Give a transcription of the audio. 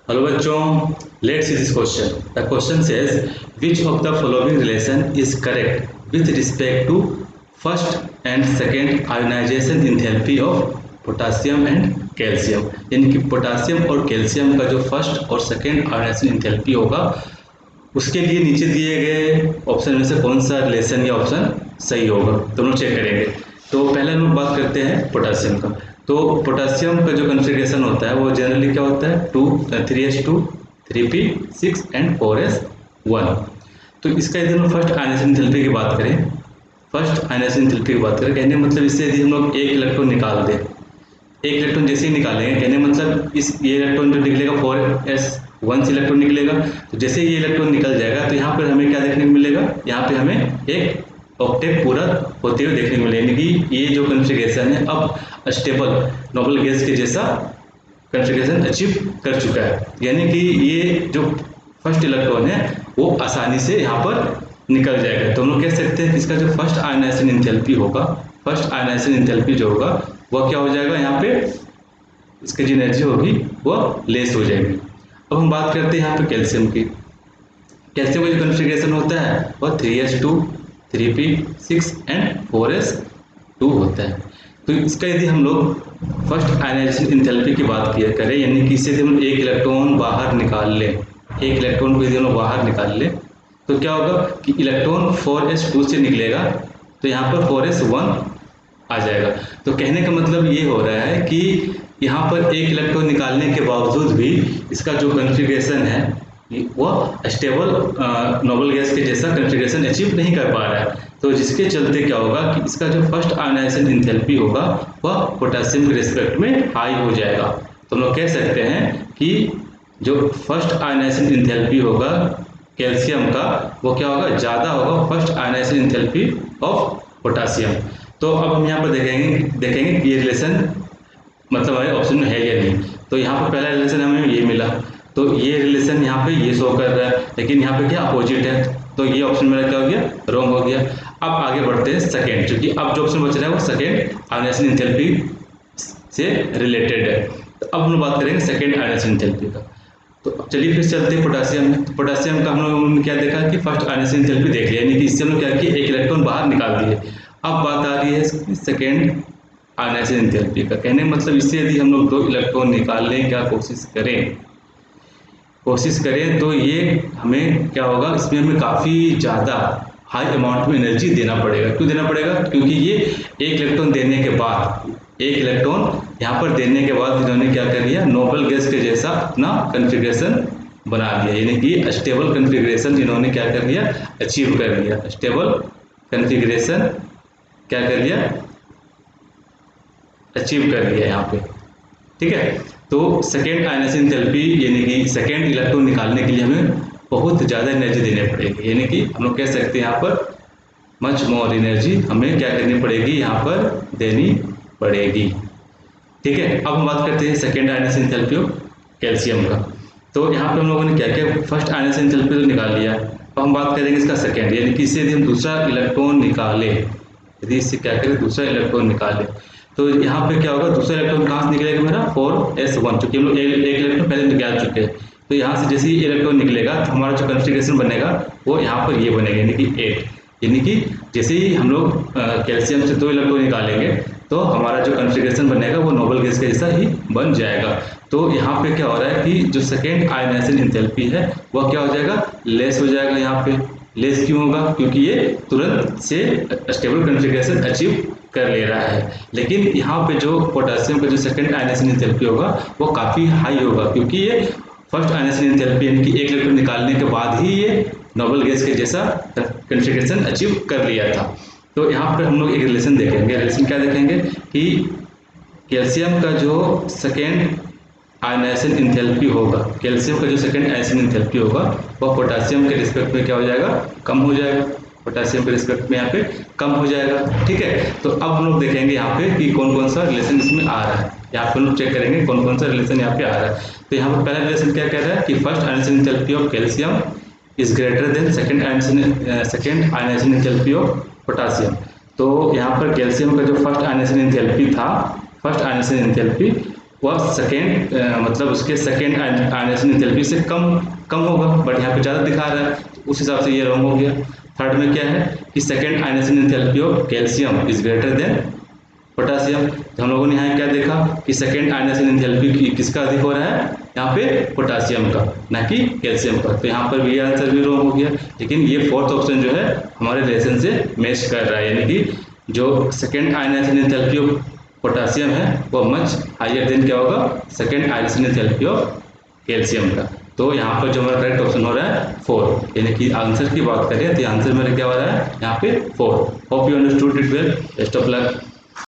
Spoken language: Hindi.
हेलो बच्चों, let's see this question. The question says which of the following relation is correct with respect to first and second ionization enthalpy of potassium and calcium. यानी कि पोटासियम और कैल्शियम का जो फर्स्ट और सेकेंड आयोनाइजेशन एंथैल्पी होगा उसके लिए नीचे दिए गए ऑप्शन में से कौन सा रिलेशन या ऑप्शन सही होगा, तो हम लोग चेक करेंगे. तो पहले हम लोग बात करते हैं पोटासियम का. तो पोटासियम का जो कॉन्फ़िगरेशन होता है वो जनरली क्या होता है 3s2 3p6 एंड 4s1. तो इसका यदि हम फर्स्ट आयोनाइजेशन एंथैल्पी की बात करें, कहने मतलब इससे यदि हम लोग एक इलेक्ट्रॉन निकाल दें, एक इलेक्ट्रॉन जैसे ही निकालेंगे कहने मतलब ये इलेक्ट्रॉन जो निकलेगा 4s1 से इलेक्ट्रॉन निकलेगा. तो जैसे ये इलेक्ट्रॉन निकल जाएगा तो यहाँ पर हमें क्या देखने को मिलेगा, यहाँ पे हमें एक ऑक्टेट पूरा होते हुए देखने को मिलेगा. यानी कि ये जो कॉन्फ़िगरेशन है अब स्टेबल नोबल गैस के जैसा कॉन्फ़िगरेशन अचीव कर चुका है. यानी कि ये जो फर्स्ट इलेक्ट्रॉन है वो आसानी से यहाँ पर निकल जाएगा. तो हम लोग कह सकते हैं कि इसका जो फर्स्ट आयोनाइजेशन एंथैल्पी होगा, फर्स्ट आयोनाइजेशन एंथैल्पी जो होगा वह क्या हो जाएगा, यहाँ पे इसकी जो एनर्जी होगी वह लेस हो जाएगी. अब हम बात करते हैं यहाँ पे कैल्शियम की. कैल्शियम का जो कॉन्फ़िगरेशन होता है वह 3s2 3p6 एंड 4s2 होता है. तो इसका यदि हम लोग फर्स्ट आयोनाइजेशन एंथैल्पी की बात किया करें, यानी कि इससे यदि हम एक इलेक्ट्रॉन बाहर निकाल लें, एक इलेक्ट्रॉन को यदि हम बाहर निकाल लें तो क्या होगा कि इलेक्ट्रॉन 4s2 से निकलेगा तो यहाँ पर 4s1 आ जाएगा. तो कहने का मतलब ये हो रहा है कि यहाँ पर एक इलेक्ट्रॉन निकालने के बावजूद भी इसका जो कॉन्फ़िगरेशन है वह स्टेबल नोबल गैस के जैसा कॉन्फ़िगरेशन अचीव नहीं कर पा रहा है. तो जिसके चलते क्या होगा कि इसका जो फर्स्ट आयोनाइजेशन एंथैल्पी होगा वह पोटेशियम के रिस्पेक्ट में हाई हो जाएगा. तो हम लोग कह सकते हैं कि जो फर्स्ट आयोनाइजेशन एंथैल्पी होगा कैल्शियम का वो क्या होगा, ज़्यादा होगा first ionization enthalpy of potassium. तो अब हम यहाँ पर देखेंगे कि ये रिलेशन मतलब हमारे ऑप्शन में है या नहीं. तो यहाँ पर पहला रिलेशन हमें ये मिला, तो ये रिलेशन यहाँ पे ये शो कर रहा है, लेकिन यहाँ पे क्या अपोजिट है, तो ये ऑप्शन मेरा क्या हो गया, रॉन्ग हो गया. अब आगे बढ़ते हैं सेकेंड, क्योंकि अब जो ऑप्शन बच रहा है वो सेकेंड आयोनाइजेशन एंथैल्पी से रिलेटेड है. तो अब हम बात करेंगे सेकेंड आयोनाइजेशन एंथैल्पी का. तो अब चलिए फिर चलते हैं पोटासियम में. तो पोटासियम का हम लोगों ने क्या देखा कि फर्स्ट आयोनाइजेशन एंथैल्पी देख लिया, यानी कि इससे हम लोग क्या किया, एक इलेक्ट्रॉन बाहर निकाल दिए. अब बात आ रही है सेकेंड आयोनाइजेशन एंथैल्पी का. कहने मतलब इससे यदि हम लोग दो इलेक्ट्रॉन निकालने की कोशिश करें तो ये हमें क्या होगा, इसमें हमें काफ़ी ज़्यादा हाई अमाउंट में एनर्जी देना पड़ेगा. क्यों देना पड़ेगा, क्योंकि ये एक इलेक्ट्रॉन देने के बाद, एक इलेक्ट्रॉन यहाँ पर देने के बाद इन्होंने क्या कर दिया, नोबल गैस के जैसा अपना कॉन्फ़िगरेशन बना दिया. यानी कि स्टेबल कॉन्फ़िगरेशन इन्होंने क्या कर दिया, अचीव कर दिया. स्टेबल कॉन्फ़िगरेशन क्या कर दिया, अचीव कर दिया यहाँ पे. ठीक है. तो सेकेंड आयोनाइजेशन एंथैल्पी यानी कि सेकेंड इलेक्ट्रॉन निकालने के लिए हमें बहुत ज़्यादा एनर्जी देनी पड़ेगी. यानी कि हम लोग कह सकते हैं यहाँ पर मच मोर एनर्जी हमें क्या करनी पड़ेगी, यहाँ पर देनी पड़ेगी. ठीक है. अब हम बात करते हैं second ionization enthalpy of calcium का. तो यहाँ पे हम लोगों ने क्या किया, फर्स्ट आयोनाइजेशन एंथैल्पी तो निकाल लिया. अब हम बात करेंगे इसका सेकेंड, यानी कि इससे यदि हम दूसरा इलेक्ट्रॉन निकालें, यदि इससे क्या करें दूसरा इलेक्ट्रॉन निकालें तो यहाँ पे क्या होगा, दूसरा इलेक्ट्रॉन कहाँ से निकलेगा मेरा 4s1, क्योंकि हम लोग एक इलेक्ट्रॉन पहले निकाल चुके हैं. तो यहाँ से जैसे ही इलेक्ट्रॉन निकलेगा तो हमारा जो कॉन्फ़िगरेशन बनेगा वो यहाँ पर ये बनेगा, यानी कि 8. यानी कि जैसे ही हम लोग कैल्शियम से दो इलेक्ट्रॉन निकालेंगे तो हमारा जो कॉन्फ़िगरेशन बनेगा वो नोबल गैस के जैसा ही बन जाएगा. तो यहाँ पे क्या हो रहा है कि जो सेकेंड आयोनाइजेशन एंथैल्पी है वह क्या हो जाएगा, लेस हो जाएगा. यहाँ पे लेस क्यों होगा, क्योंकि ये तुरंत से स्टेबल कॉन्फ़िगरेशन अचीव कर ले रहा है. लेकिन यहाँ पे जो पोटेशियम का जो सेकेंड आयोनाइजेशन एंथैल्पी होगा वो काफ़ी हाई होगा, क्योंकि ये फर्स्ट आयोनाइजेशन एंथैल्पी यानी कि एक इलेक्ट्रॉन निकालने के बाद ही ये नोबल गैस के जैसा कॉन्फ़िगरेशन अचीव कर लिया था. तो यहाँ पर हम लोग एक रिलेशन देखेंगे. रिलेशन क्या देखेंगे कि कैल्शियम का जो सेकेंड आयोनाइजेशन एंथैल्पी होगा, कैल्शियम का जो सेकेंड आयोनाइजेशन एंथैल्पी होगा वह पोटेशियम के रिस्पेक्ट में क्या हो जाएगा, कम हो जाएगा. पोटेशियम के रिस्पेक्ट में यहाँ पे कम हो जाएगा. ठीक है. तो अब हम लोग देखेंगे यहाँ पे कि कौन कौन सा रिलेशन इसमें आ रहा है. यहाँ पे हम लोग चेक करेंगे कौन कौन सा रिलेशन यहाँ पे आ रहा है. तो यहाँ पर पहला रिलेशन क्या कह रहा है कि first ionization enthalpy of calcium is greater then second ionization enthalpy of potassium. तो यहाँ पर कैल्शियम का जो फर्स्ट आयोनाइजेशन एंथैल्पी था, फर्स्ट आयोनाइजेशन एंथैल्पी वह सेकेंड मतलब उसके सेकेंड आयनाइजेशन एंथैल्पी से कम होगा, बट यहाँ पे ज़्यादा दिखा रहा है, उस हिसाब से ये रॉन्ग हो गया। थर्ड में क्या है कि second ionization enthalpy of calcium is greater than potassium. तो हम लोगों ने यहाँ क्या देखा कि सेकेंड आयनाइजेशन एंथैल्पी किसका अधिक हो रहा है, यहाँ पे पोटासियम का, ना कि कैल्शियम का। तो यहाँ पर भी आंसर भी रॉन्ग हो गया। लेकिन ये फोर्थ ऑप्शन जो है हमारे रिलेशन से मैच कर रहा है, यानी कि जो second ionization enthalpy of potassium है वो मच हाइयर देन क्या होगा, second ionization enthalpy of calcium का। तो यहाँ पर जो हमारा करेक्ट ऑप्शन हो रहा है 4, यानी कि आंसर की बात करें तो आंसर मेरा क्या हो रहा है यहाँ पे 4। Hope you understood it well. Best of luck.